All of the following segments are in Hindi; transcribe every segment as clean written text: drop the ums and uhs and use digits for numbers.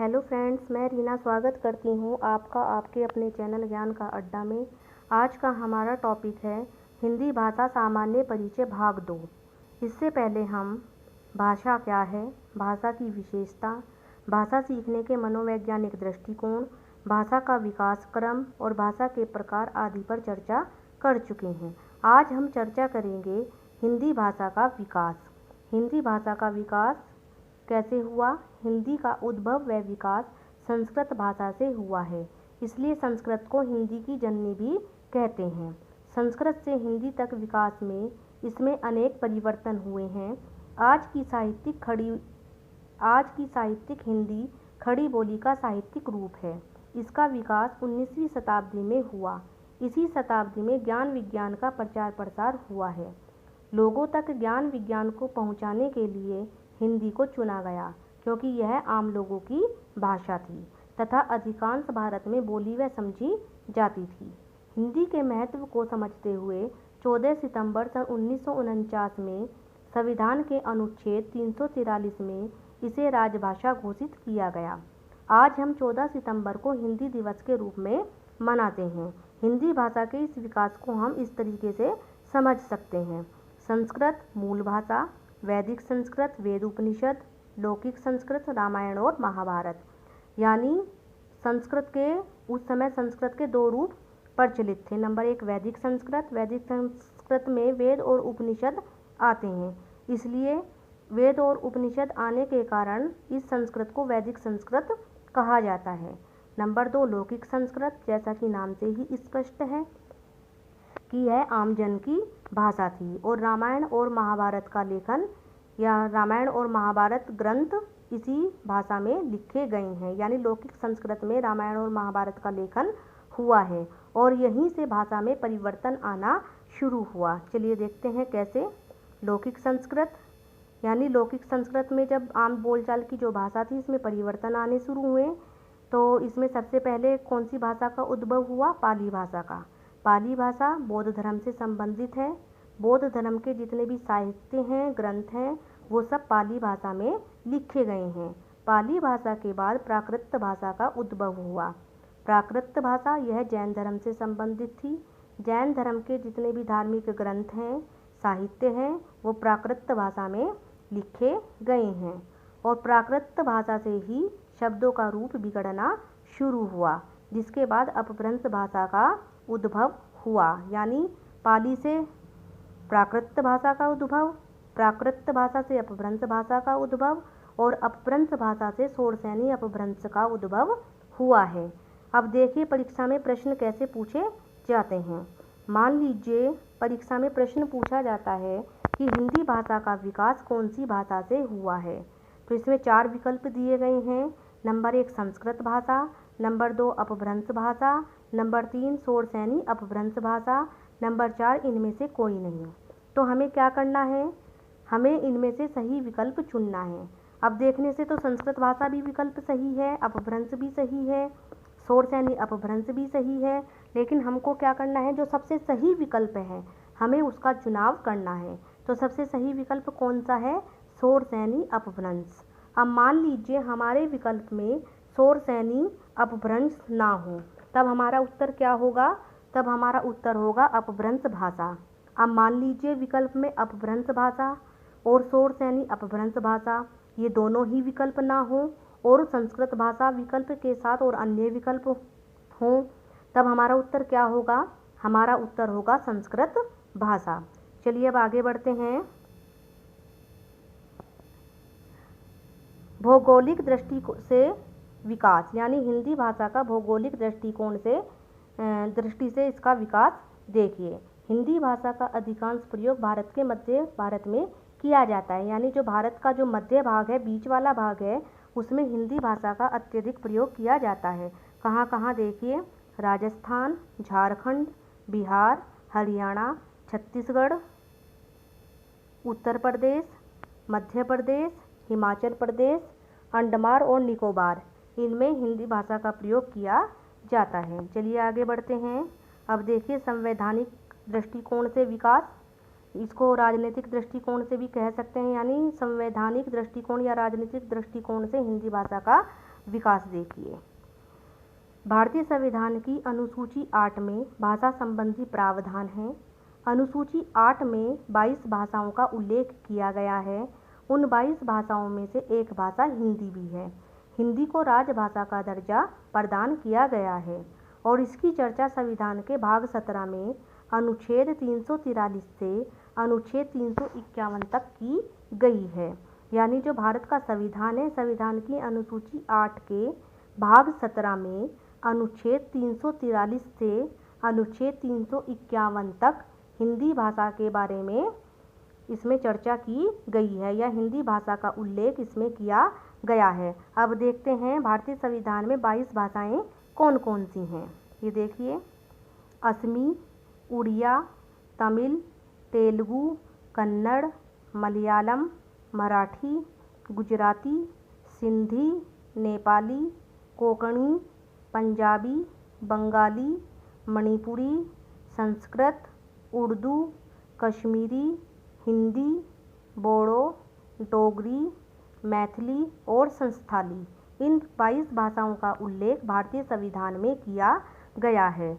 हेलो फ्रेंड्स, मैं रीना स्वागत करती हूँ आपका आपके अपने चैनल ज्ञान का अड्डा में। आज का हमारा टॉपिक है हिंदी भाषा सामान्य परिचय भाग 2। इससे पहले हम भाषा क्या है, भाषा की विशेषता, भाषा सीखने के मनोवैज्ञानिक दृष्टिकोण, भाषा का विकास क्रम और भाषा के प्रकार आदि पर चर्चा कर चुके हैं। आज हम चर्चा करेंगे हिंदी भाषा का विकास। हिंदी भाषा का विकास कैसे हुआ? हिंदी का उद्भव व विकास संस्कृत भाषा से हुआ है, इसलिए संस्कृत को हिंदी की जननी भी कहते हैं। संस्कृत से हिंदी तक विकास में इसमें अनेक परिवर्तन हुए हैं। आज की साहित्यिक हिंदी खड़ी बोली का साहित्यिक रूप है। इसका विकास 19वीं शताब्दी में हुआ। इसी शताब्दी में ज्ञान विज्ञान का प्रचार प्रसार हुआ है। लोगों तक ज्ञान विज्ञान को पहुंचाने के लिए हिंदी को चुना गया, क्योंकि यह आम लोगों की भाषा थी तथा अधिकांश भारत में बोली व समझी जाती थी। हिंदी के महत्व को समझते हुए 14 सितंबर सन 1949 में संविधान के अनुच्छेद 343 में इसे राजभाषा घोषित किया गया। आज हम 14 सितंबर को हिंदी दिवस के रूप में मनाते हैं। हिंदी भाषा के इस विकास को हम इस तरीके से समझ सकते हैं। संस्कृत मूल भाषा, वैदिक संस्कृत वेद उपनिषद, लौकिक संस्कृत रामायण और महाभारत। यानी उस समय संस्कृत के दो रूप प्रचलित थे। नंबर 1 वैदिक संस्कृत में वेद और उपनिषद आते हैं, इसलिए वेद और उपनिषद आने के कारण इस संस्कृत को वैदिक संस्कृत कहा जाता है। नंबर 2 लौकिक संस्कृत, जैसा कि नाम से ही स्पष्ट है कि यह आमजन की भाषा थी और रामायण और महाभारत का लेखन या रामायण और महाभारत ग्रंथ इसी भाषा में लिखे गए हैं। यानी लौकिक संस्कृत में रामायण और महाभारत का लेखन हुआ है और यहीं से भाषा में परिवर्तन आना शुरू हुआ। चलिए देखते हैं कैसे। लौकिक संस्कृत, यानी लौकिक संस्कृत में जब आम बोलचाल की जो भाषा थी इसमें परिवर्तन आने शुरू हुए, तो इसमें सबसे पहले कौन सी भाषा का उद्भव हुआ? पाली भाषा का। पाली भाषा बौद्ध धर्म से संबंधित है। बौद्ध धर्म के जितने भी साहित्य हैं, ग्रंथ हैं, वो सब पाली भाषा में लिखे गए हैं। पाली भाषा के बाद प्राकृत भाषा का उद्भव हुआ। प्राकृत भाषा यह जैन धर्म से संबंधित थी। जैन धर्म के जितने भी धार्मिक ग्रंथ हैं, साहित्य हैं, वो प्राकृत भाषा में लिखे गए हैं और प्राकृत भाषा से ही शब्दों का रूप बिगड़ना शुरू हुआ, जिसके बाद अपभ्रंश भाषा का उद्भव हुआ। यानी पाली से प्राकृत भाषा का उद्भव, प्राकृत भाषा से अपभ्रंश भाषा का उद्भव और अपभ्रंश भाषा से शोरसेनी अपभ्रंश का उद्भव हुआ है। अब देखिए परीक्षा में प्रश्न कैसे पूछे जाते हैं। मान लीजिए परीक्षा में प्रश्न पूछा जाता है कि हिंदी भाषा का विकास कौन सी भाषा से हुआ है, तो इसमें 4 विकल्प दिए गए हैं। नंबर 1 संस्कृत भाषा, नंबर 2 अपभ्रंश भाषा, नंबर 3 शोरसेनी अपभ्रंश भाषा, नंबर 4 इनमें से कोई नहीं। तो हमें क्या करना है? हमें इनमें से सही विकल्प चुनना है। अब देखने से तो संस्कृत भाषा भी विकल्प सही है, अपभ्रंश भी सही है, शोरसेनी अपभ्रंश भी सही है, लेकिन हमको क्या करना है? जो सबसे सही विकल्प है हमें उसका चुनाव करना है। तो सबसे सही विकल्प कौन सा है? शोरसेनी अपभ्रंश। अब मान लीजिए हमारे विकल्प में शोरसेनी अपभ्रंश ना हो, तब हमारा उत्तर क्या होगा? तब हमारा उत्तर होगा अपभ्रंश भाषा। अब मान लीजिए विकल्प में अपभ्रंश भाषा और शोरसेनी अपभ्रंश भाषा ये दोनों ही विकल्प ना हो और संस्कृत भाषा विकल्प के साथ और अन्य विकल्प हों, तब हमारा उत्तर क्या होगा? हमारा उत्तर होगा संस्कृत भाषा। चलिए अब आगे बढ़ते हैं। भौगोलिक दृष्टि से विकास, यानी हिंदी भाषा का भौगोलिक दृष्टि से इसका विकास देखिए। हिंदी भाषा का अधिकांश प्रयोग भारत के मध्य भारत में किया जाता है। यानी जो भारत का जो मध्य भाग है, बीच वाला भाग है, उसमें हिंदी भाषा का अत्यधिक प्रयोग किया जाता है। कहाँ कहाँ देखिए? राजस्थान, झारखंड, बिहार, हरियाणा, छत्तीसगढ़, उत्तर प्रदेश, मध्य प्रदेश, हिमाचल प्रदेश, अंडमान और निकोबार, इनमें हिंदी भाषा का प्रयोग किया जाता है। चलिए आगे बढ़ते हैं। अब देखिए संवैधानिक दृष्टिकोण से विकास, इसको राजनीतिक दृष्टिकोण से भी कह सकते हैं। यानी संवैधानिक दृष्टिकोण या राजनीतिक दृष्टिकोण से हिंदी भाषा का विकास देखिए। भारतीय संविधान की अनुसूची 8 में भाषा संबंधी प्रावधान है। अनुसूची 8 में 22 भाषाओं का उल्लेख किया गया है। उन 22 भाषाओं में से एक भाषा हिंदी भी है। हिंदी को राजभाषा का दर्जा प्रदान किया गया है और इसकी चर्चा संविधान के भाग 17 में अनुच्छेद 343 से अनुच्छेद 351 तक की गई है। यानी जो भारत का संविधान है, संविधान की अनुसूची 8 के भाग 17 में अनुच्छेद 343 से अनुच्छेद 351 तक हिंदी भाषा के बारे में इसमें चर्चा की गई है या हिंदी भाषा का उल्लेख इसमें किया गया है। अब देखते हैं भारतीय संविधान में 22 भाषाएं कौन कौन सी हैं। ये देखिए, असमी, उड़िया, तमिल, तेलुगु, कन्नड़, मलयालम, मराठी, गुजराती, सिंधी, नेपाली, कोंकणी, पंजाबी, बंगाली, मणिपुरी, संस्कृत, उर्दू, कश्मीरी, हिंदी, बोडो, डोगरी, मैथिली और संस्थाली। इन 22 भाषाओं का उल्लेख भारतीय संविधान में किया गया है।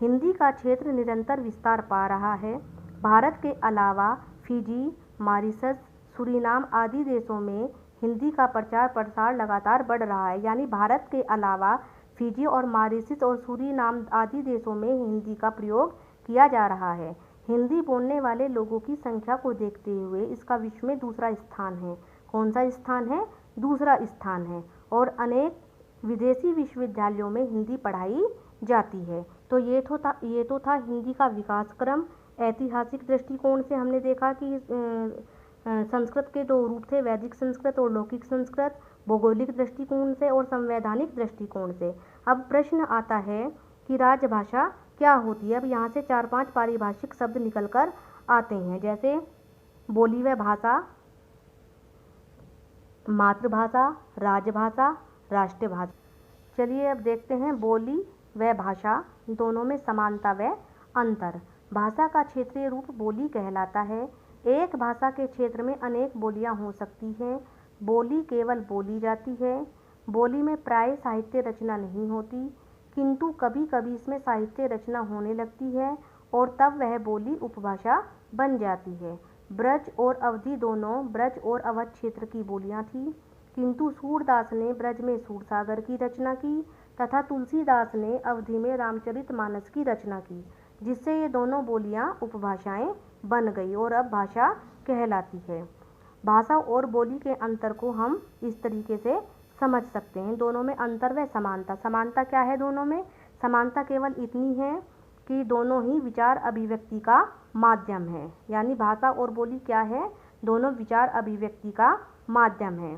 हिंदी का क्षेत्र निरंतर विस्तार पा रहा है। भारत के अलावा फिजी, मॉरिशस, सूरीनाम आदि देशों में हिंदी का प्रचार प्रसार लगातार बढ़ रहा है। यानी भारत के अलावा फिजी और मॉरिशस और सूरीनाम आदि देशों में हिंदी का प्रयोग किया जा रहा है। हिंदी बोलने वाले लोगों की संख्या को देखते हुए इसका विश्व में दूसरा स्थान है। कौन सा स्थान है? दूसरा स्थान है। और अनेक विदेशी विश्वविद्यालयों में हिंदी पढ़ाई जाती है। तो ये तो था हिंदी का विकास क्रम। ऐतिहासिक दृष्टिकोण से हमने देखा कि संस्कृत के दो रूप थे, वैदिक संस्कृत और लौकिक संस्कृत। भौगोलिक दृष्टिकोण से और संवैधानिक दृष्टिकोण से। अब प्रश्न आता है कि राजभाषा क्या होती है। अब यहाँ से 4-5 पारिभाषिक शब्द निकलकर आते हैं, जैसे बोली व भाषा, मातृभाषा, राजभाषा, राष्ट्रीय भाषा। चलिए अब देखते हैं बोली व भाषा, दोनों में समानता व अंतर। भाषा का क्षेत्रीय रूप बोली कहलाता है। एक भाषा के क्षेत्र में अनेक बोलियां हो सकती हैं। बोली केवल बोली जाती है। बोली में प्राय साहित्य रचना नहीं होती, किंतु कभी कभी इसमें साहित्य रचना होने लगती है और तब वह बोली उपभाषा बन जाती है। ब्रज और अवधी दोनों ब्रज और अवध क्षेत्र की बोलियां थीं, किंतु सूरदास ने ब्रज में सूरसागर की रचना की तथा तुलसीदास ने अवधी में रामचरितमानस की रचना की, जिससे ये दोनों बोलियां उपभाषाएं बन गई और अब भाषा कहलाती है। भाषा और बोली के अंतर को हम इस तरीके से समझ सकते हैं। दोनों में अंतर व समानता। समानता क्या है दोनों में? समानता केवल इतनी है कि दोनों ही विचार अभिव्यक्ति का माध्यम है। यानी भाषा और बोली क्या है? दोनों विचार अभिव्यक्ति का माध्यम है।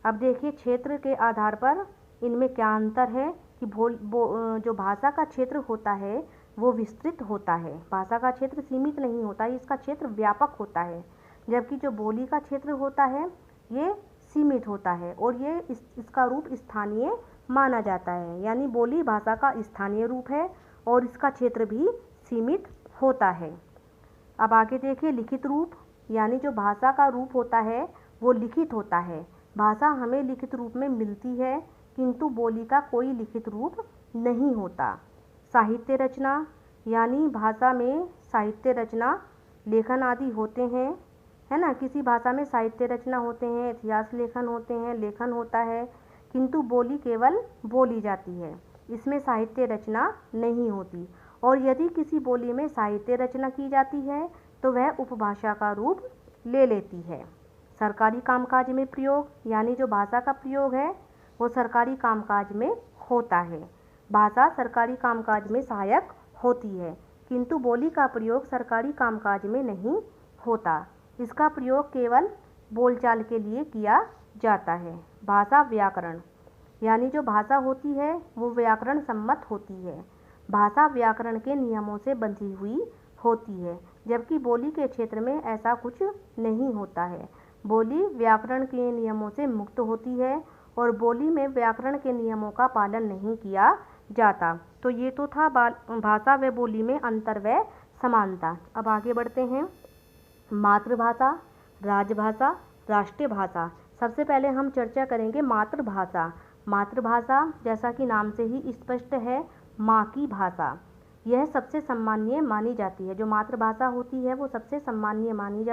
अब देखिए क्षेत्र के आधार पर इनमें क्या अंतर है कि जो भाषा का क्षेत्र होता है वो विस्तृत होता है। भाषा का क्षेत्र सीमित नहीं होता, इसका क्षेत्र व्यापक होता है, जबकि जो बोली का क्षेत्र होता है ये सीमित होता है और ये इसका रूप स्थानीय माना जाता है। यानी बोली भाषा का स्थानीय रूप है और इसका क्षेत्र भी सीमित होता है। अब आगे देखिए लिखित रूप। यानी जो भाषा का रूप होता है वो लिखित होता है। भाषा हमें लिखित रूप में मिलती है, किंतु बोली का कोई लिखित रूप नहीं होता। साहित्य रचना, यानी भाषा में साहित्य रचना, लेखन आदि होते हैं, है ना। किसी भाषा में साहित्य रचना होते हैं, इतिहास लेखन होते हैं, लेखन होता है, किंतु बोली केवल बोली जाती है, इसमें साहित्य रचना नहीं होती। और यदि किसी बोली में साहित्य रचना की जाती है तो वह उपभाषा का रूप ले लेती है। सरकारी कामकाज में प्रयोग, यानी जो भाषा का प्रयोग है वो सरकारी कामकाज में होता है। भाषा सरकारी कामकाज में सहायक होती है, किंतु बोली का प्रयोग सरकारी कामकाज में नहीं होता। इसका प्रयोग केवल बोलचाल के लिए किया जाता है। भाषा व्याकरण, यानी जो भाषा होती है वो व्याकरण सम्मत होती है। भाषा व्याकरण के नियमों से बंधी हुई होती है, जबकि बोली के क्षेत्र में ऐसा कुछ नहीं होता है। बोली व्याकरण के नियमों से मुक्त होती है और बोली में व्याकरण के नियमों का पालन नहीं किया जाता। तो ये तो था भाषा व बोली में अंतर व समानता। अब आगे बढ़ते हैं। मातृभाषा, राजभाषा, राष्ट्रीय भाषा। सबसे पहले हम चर्चा करेंगे मातृभाषा। मातृभाषा जैसा कि नाम से ही स्पष्ट है, माँ की भाषा, यह सबसे सम्मानीय मानी जाती है। जो मातृभाषा होती है वो सबसे सम्मानीय मानी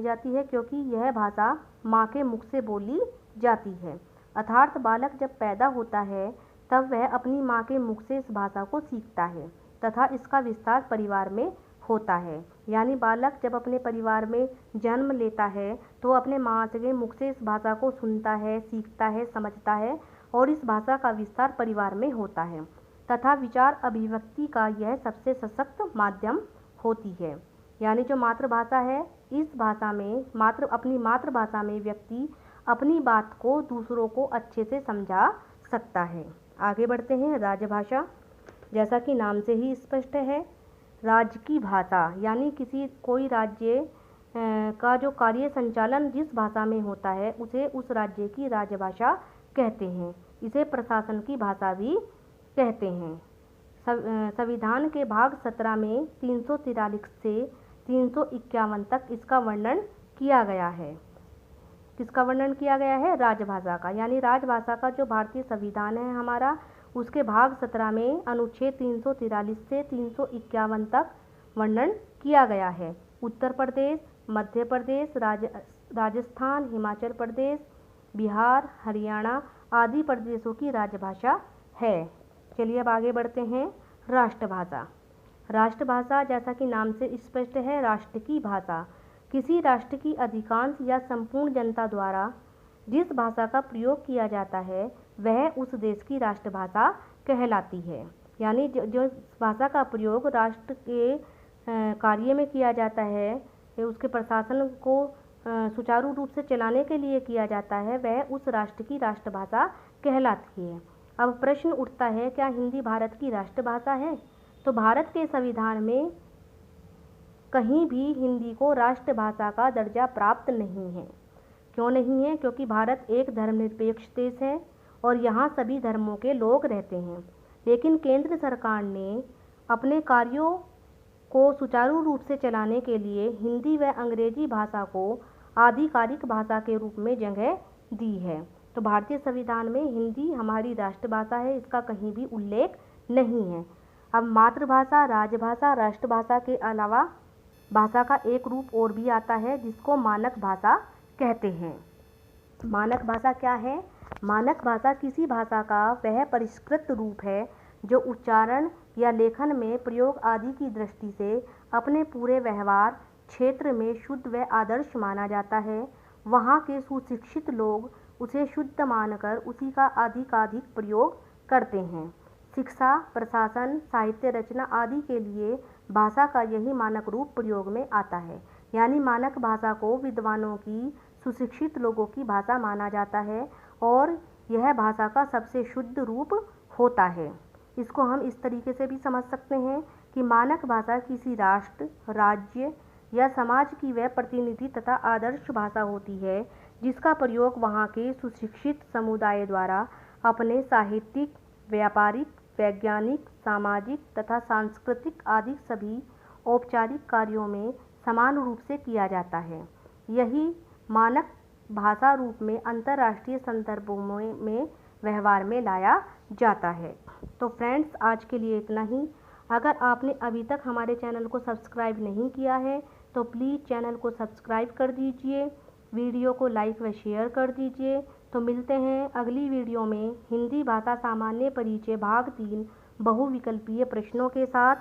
जाती है क्योंकि यह भाषा माँ के मुख से बोली जाती है। अर्थात बालक जब पैदा होता है तब वह अपनी माँ के मुख से इस भाषा को सीखता है तथा इसका विस्तार परिवार में होता है। यानी बालक जब अपने परिवार में जन्म लेता है तो अपने माँ के मुख से इस भाषा को सुनता है, सीखता है, समझता है और इस भाषा का विस्तार परिवार में होता है तथा विचार अभिव्यक्ति का यह सबसे सशक्त माध्यम होती है। यानी जो मातृभाषा है, इस भाषा में अपनी मातृभाषा में व्यक्ति अपनी बात को दूसरों को अच्छे से समझा सकता है। आगे बढ़ते हैं। राजभाषा जैसा कि नाम से ही स्पष्ट है, राज्य की भाषा यानी कोई राज्य का जो कार्य संचालन जिस भाषा में होता है उसे उस राज्य की राजभाषा कहते हैं। इसे प्रशासन की भाषा भी कहते हैं। संविधान के भाग 17 में 343 से 351 तक इसका वर्णन किया गया है। किसका वर्णन किया गया है? राजभाषा का। यानी राजभाषा का जो भारतीय संविधान है हमारा, उसके भाग 17 में अनुच्छेद 343 से 351 तक वर्णन किया गया है। उत्तर प्रदेश, मध्य प्रदेश, राजस्थान, हिमाचल प्रदेश, बिहार, हरियाणा आदि प्रदेशों की राजभाषा है। चलिए अब आगे बढ़ते हैं। राष्ट्रभाषा। राष्ट्रभाषा जैसा कि नाम से स्पष्ट है, राष्ट्र की भाषा। किसी राष्ट्र की अधिकांश या संपूर्ण जनता द्वारा जिस भाषा का प्रयोग किया जाता है वह उस देश की राष्ट्रभाषा कहलाती है। यानी जो भाषा का प्रयोग राष्ट्र के कार्य में किया जाता है, उसके प्रशासन को सुचारू रूप से चलाने के लिए किया जाता है, वह उस राष्ट्र की राष्ट्रभाषा कहलाती है। अब प्रश्न उठता है, क्या हिंदी भारत की राष्ट्रभाषा है? तो भारत के संविधान में कहीं भी हिंदी को राष्ट्रभाषा का दर्जा प्राप्त नहीं है। क्यों नहीं है? क्योंकि भारत एक धर्मनिरपेक्ष देश है और यहाँ सभी धर्मों के लोग रहते हैं। लेकिन केंद्र सरकार ने अपने कार्यों को सुचारू रूप से चलाने के लिए हिंदी व अंग्रेजी भाषा को आधिकारिक भाषा के रूप में जगह दी है। तो भारतीय संविधान में हिंदी हमारी राष्ट्रभाषा है, इसका कहीं भी उल्लेख नहीं है। अब मातृभाषा, राजभाषा, राष्ट्रभाषा के अलावा भाषा का एक रूप और भी आता है जिसको मानक भाषा कहते हैं। मानक भाषा क्या है? मानक भाषा किसी भाषा का वह परिष्कृत रूप है जो उच्चारण या लेखन में प्रयोग आदि की दृष्टि से अपने पूरे व्यवहार क्षेत्र में शुद्ध व आदर्श माना जाता है। वहाँ के सुशिक्षित लोग उसे शुद्ध मानकर उसी का अधिकाधिक प्रयोग करते हैं। शिक्षा, प्रशासन, साहित्य रचना आदि के लिए भाषा का यही मानक रूप प्रयोग में आता है। यानी मानक भाषा को विद्वानों की, सुशिक्षित लोगों की भाषा माना जाता है और यह भाषा का सबसे शुद्ध रूप होता है। इसको हम इस तरीके से भी समझ सकते हैं कि मानक भाषा किसी राष्ट्र, राज्य या समाज की वह प्रतिनिधि तथा आदर्श भाषा होती है जिसका प्रयोग वहाँ के सुशिक्षित समुदाय द्वारा अपने साहित्यिक, व्यापारिक, वैज्ञानिक, सामाजिक तथा सांस्कृतिक आदि सभी औपचारिक कार्यों में समान रूप से किया जाता है। यही मानक भाषा रूप में अंतर्राष्ट्रीय संदर्भों में व्यवहार में लाया जाता है। तो फ्रेंड्स, आज के लिए इतना ही। अगर आपने अभी तक हमारे चैनल को सब्सक्राइब नहीं किया है तो प्लीज़ चैनल को सब्सक्राइब कर दीजिए, वीडियो को लाइक व शेयर कर दीजिए। तो मिलते हैं अगली वीडियो में हिंदी भाषा सामान्य परिचय भाग 3 बहुविकल्पीय प्रश्नों के साथ।